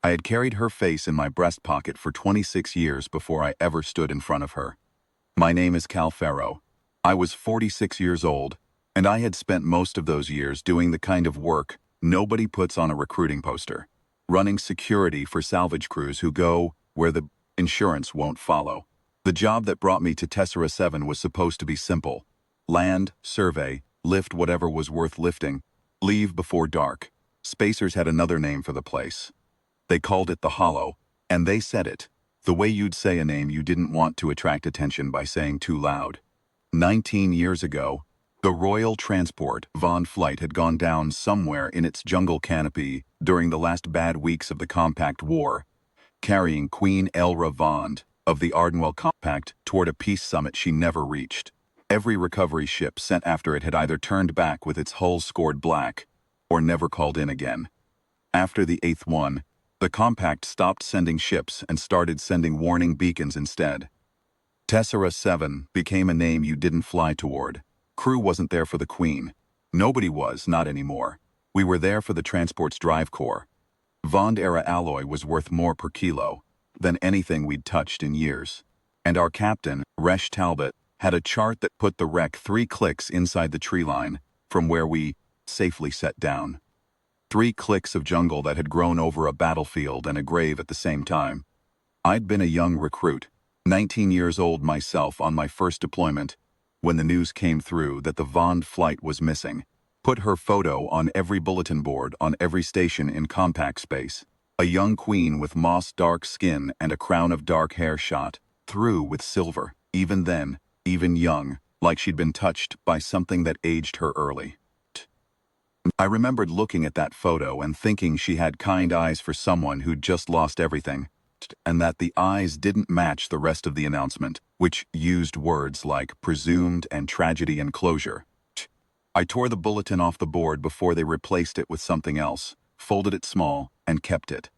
I had carried her face in my breast pocket for 26 years before I ever stood in front of her. My name is Cal Farrow. I was 46 years old, and I had spent most of those years doing the kind of work nobody puts on a recruiting poster, running security for salvage crews who go where the insurance won't follow. The job that brought me to Tessera 7 was supposed to be simple. Land, survey, lift whatever was worth lifting, leave before dark. Spacers had another name for the place. They called it the Hollow, and they said it, the way you'd say a name you didn't want to attract attention by saying too loud. 19 years ago, the Royal Transport Von flight had gone down somewhere in its jungle canopy during the last bad weeks of the Compact War, carrying Queen Elra Vond of the Ardenwell Compact toward a peace summit she never reached. Every recovery ship sent after it had either turned back with its hull scored black or never called in again. After the eighth one, the Compact stopped sending ships and started sending warning beacons instead. Tessera 7 became a name you didn't fly toward. Crew wasn't there for the Queen. Nobody was, not anymore. We were there for the transport's drive core. Vond-era alloy was worth more per kilo than anything we'd touched in years. And our captain, Resh Talbot, had a chart that put the wreck 3 clicks inside the tree line from where we safely set down. 3 clicks of jungle that had grown over a battlefield and a grave at the same time. I'd been a young recruit, 19 years old myself on my first deployment, when the news came through that the Vond flight was missing. Put her photo on every bulletin board on every station in compact space. A young queen with moss-dark skin and a crown of dark hair shot through with silver. Even then, even young, like she'd been touched by something that aged her early. I remembered looking at that photo and thinking she had kind eyes for someone who'd just lost everything, and that the eyes didn't match the rest of the announcement, which used words like presumed and tragedy and closure. I tore the bulletin off the board before they replaced it with something else, folded it small, and kept it.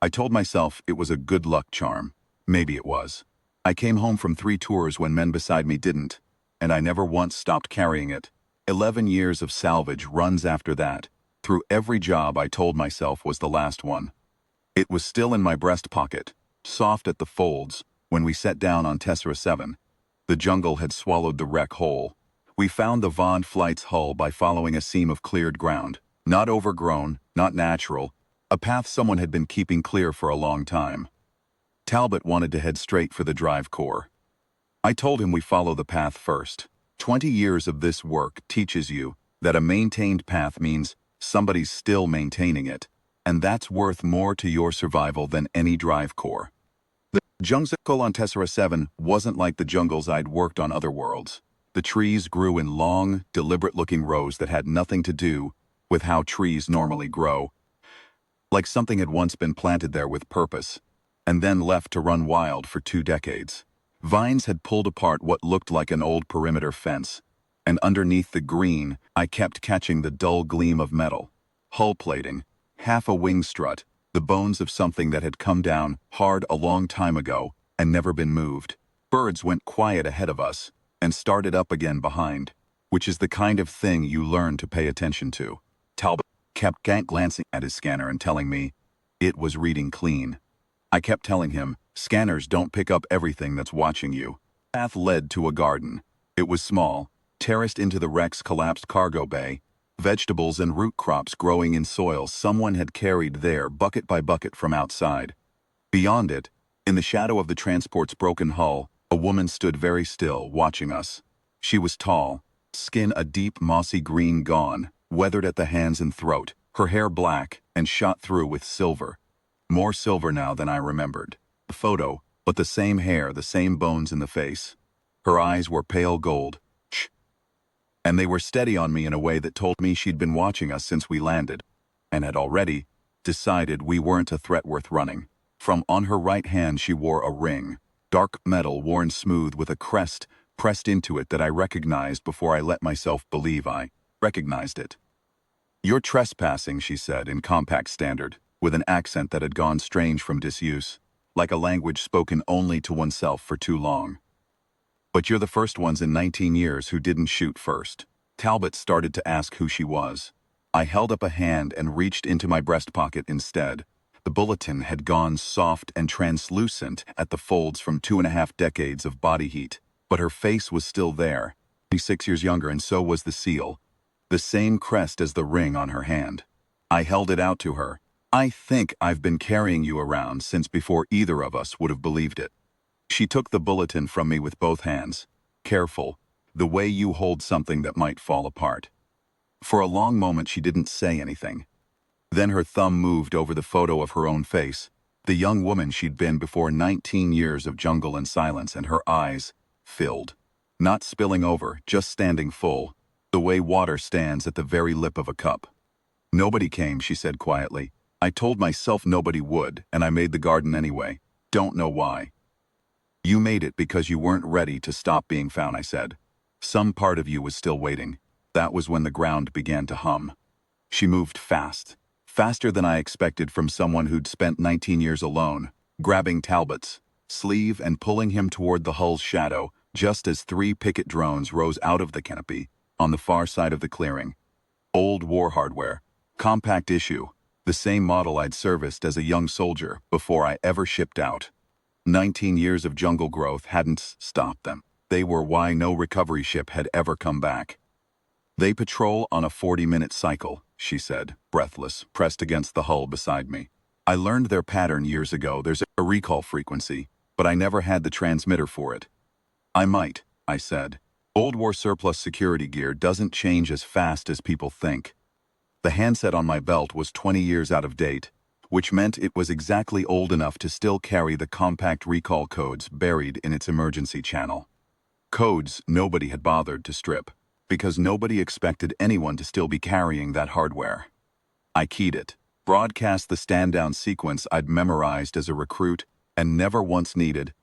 I told myself it was a good luck charm. Maybe it was. I came home from 3 tours when men beside me didn't, and I never once stopped carrying it. 11 years of salvage runs after that. Through every job I told myself was the last one. It was still in my breast pocket, soft at the folds, when we set down on Tessera 7. The jungle had swallowed the wreck whole. We found the Vond flight's hull by following a seam of cleared ground. Not overgrown, not natural, a path someone had been keeping clear for a long time. Talbot wanted to head straight for the drive core. I told him we follow the path first. 20 years of this work teaches you that a maintained path means somebody's still maintaining it, and that's worth more to your survival than any drive core. The jungle on Tessera 7 wasn't like the jungles I'd worked on other worlds. The trees grew in long, deliberate-looking rows that had nothing to do with how trees normally grow, like something had once been planted there with purpose, and then left to run wild for 2 decades. Vines had pulled apart what looked like an old perimeter fence, and underneath the green, I kept catching the dull gleam of metal. Hull plating, half a wing strut, the bones of something that had come down hard a long time ago and never been moved. Birds went quiet ahead of us and started up again behind, which is the kind of thing you learn to pay attention to. Talbot kept glancing at his scanner and telling me it was reading clean. I kept telling him, scanners don't pick up everything that's watching you. The path led to a garden. It was small, terraced into the wreck's collapsed cargo bay, vegetables and root crops growing in soil someone had carried there bucket by bucket from outside. Beyond it, in the shadow of the transport's broken hull, a woman stood very still, watching us. She was tall, skin a deep mossy green gone, weathered at the hands and throat, her hair black and shot through with silver. More silver now than I remembered. The photo, but the same hair, the same bones in the face. Her eyes were pale gold, and they were steady on me in a way that told me she'd been watching us since we landed, and had already decided we weren't a threat worth running. From on her right hand she wore a ring, dark metal worn smooth with a crest pressed into it that I recognized before I let myself believe I recognized it. "You're trespassing," she said in compact standard, with an accent that had gone strange from disuse, like a language spoken only to oneself for too long. "But you're the first ones in 19 years who didn't shoot first." Talbot started to ask who she was. I held up a hand and reached into my breast pocket instead. The bulletin had gone soft and translucent at the folds from 2.5 decades of body heat, but her face was still there. 6 years younger, and so was the seal. The same crest as the ring on her hand. I held it out to her. I think I've been carrying you around since before either of us would have believed it. She took the bulletin from me with both hands. Careful, the way you hold something that might fall apart. For a long moment she didn't say anything. Then her thumb moved over the photo of her own face, the young woman she'd been before 19 years of jungle and silence, and her eyes filled. Not spilling over, just standing full, the way water stands at the very lip of a cup. Nobody came, she said quietly. I told myself nobody would, and I made the garden anyway. Don't know why. You made it because you weren't ready to stop being found, I said. Some part of you was still waiting. That was when the ground began to hum. She moved fast. Faster than I expected from someone who'd spent 19 years alone, grabbing Talbot's sleeve and pulling him toward the hull's shadow, just as 3 picket drones rose out of the canopy on the far side of the clearing. Old war hardware, compact issue, the same model I'd serviced as a young soldier before I ever shipped out. 19 years of jungle growth hadn't stopped them. They were why no recovery ship had ever come back. They patrol on a 40-minute cycle, she said, breathless, pressed against the hull beside me. I learned their pattern years ago. There's a recall frequency, but I never had the transmitter for it. I might, I said. Old war surplus security gear doesn't change as fast as people think. The handset on my belt was 20 years out of date, which meant it was exactly old enough to still carry the compact recall codes buried in its emergency channel. Codes nobody had bothered to strip, because nobody expected anyone to still be carrying that hardware. I keyed it, broadcast the stand-down sequence I'd memorized as a recruit and never once needed,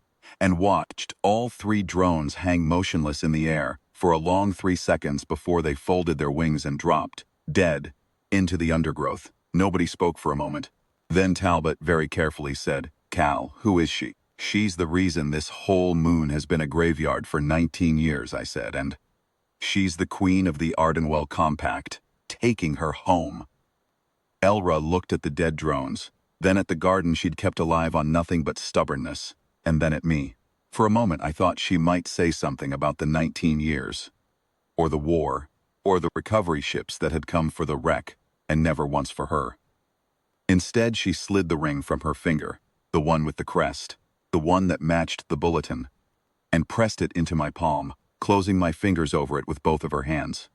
and watched all 3 drones hang motionless in the air for a long 3 seconds before they folded their wings and dropped, dead, into the undergrowth. Nobody spoke for a moment. Then Talbot very carefully said, Cal, who is she? She's the reason this whole moon has been a graveyard for 19 years, I said, and she's the queen of the Ardenwell Compact, taking her home. Elra looked at the dead drones, then at the garden she'd kept alive on nothing but stubbornness, and then at me. For a moment I thought she might say something about the 19 years, or the war, or the recovery ships that had come for the wreck, and never once for her. Instead she slid the ring from her finger, the one with the crest, the one that matched the bulletin, and pressed it into my palm, closing my fingers over it with both of her hands.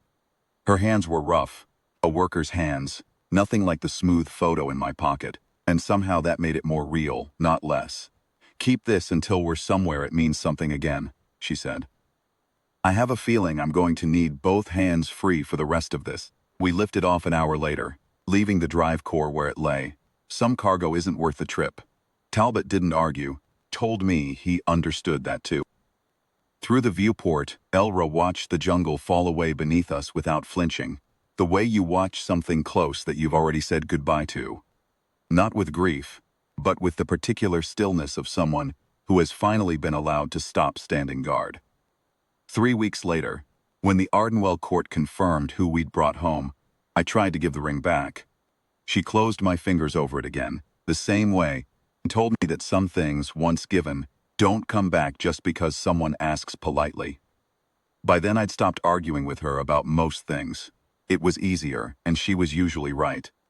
Her hands were rough, a worker's hands, nothing like the smooth photo in my pocket, and somehow that made it more real, not less. Keep this until we're somewhere it means something again, she said. I have a feeling I'm going to need both hands free for the rest of this. We lifted off an hour later, leaving the drive core where it lay. Some cargo isn't worth the trip. Talbot didn't argue, told me he understood that too. Through the viewport, Elra watched the jungle fall away beneath us without flinching, the way you watch something close that you've already said goodbye to. Not with grief, but with the particular stillness of someone who has finally been allowed to stop standing guard. 3 weeks later, when the Ardenwell court confirmed who we'd brought home, I tried to give the ring back. She closed my fingers over it again, the same way, and told me that some things, once given, don't come back just because someone asks politely. By then I'd stopped arguing with her about most things. It was easier, and she was usually right.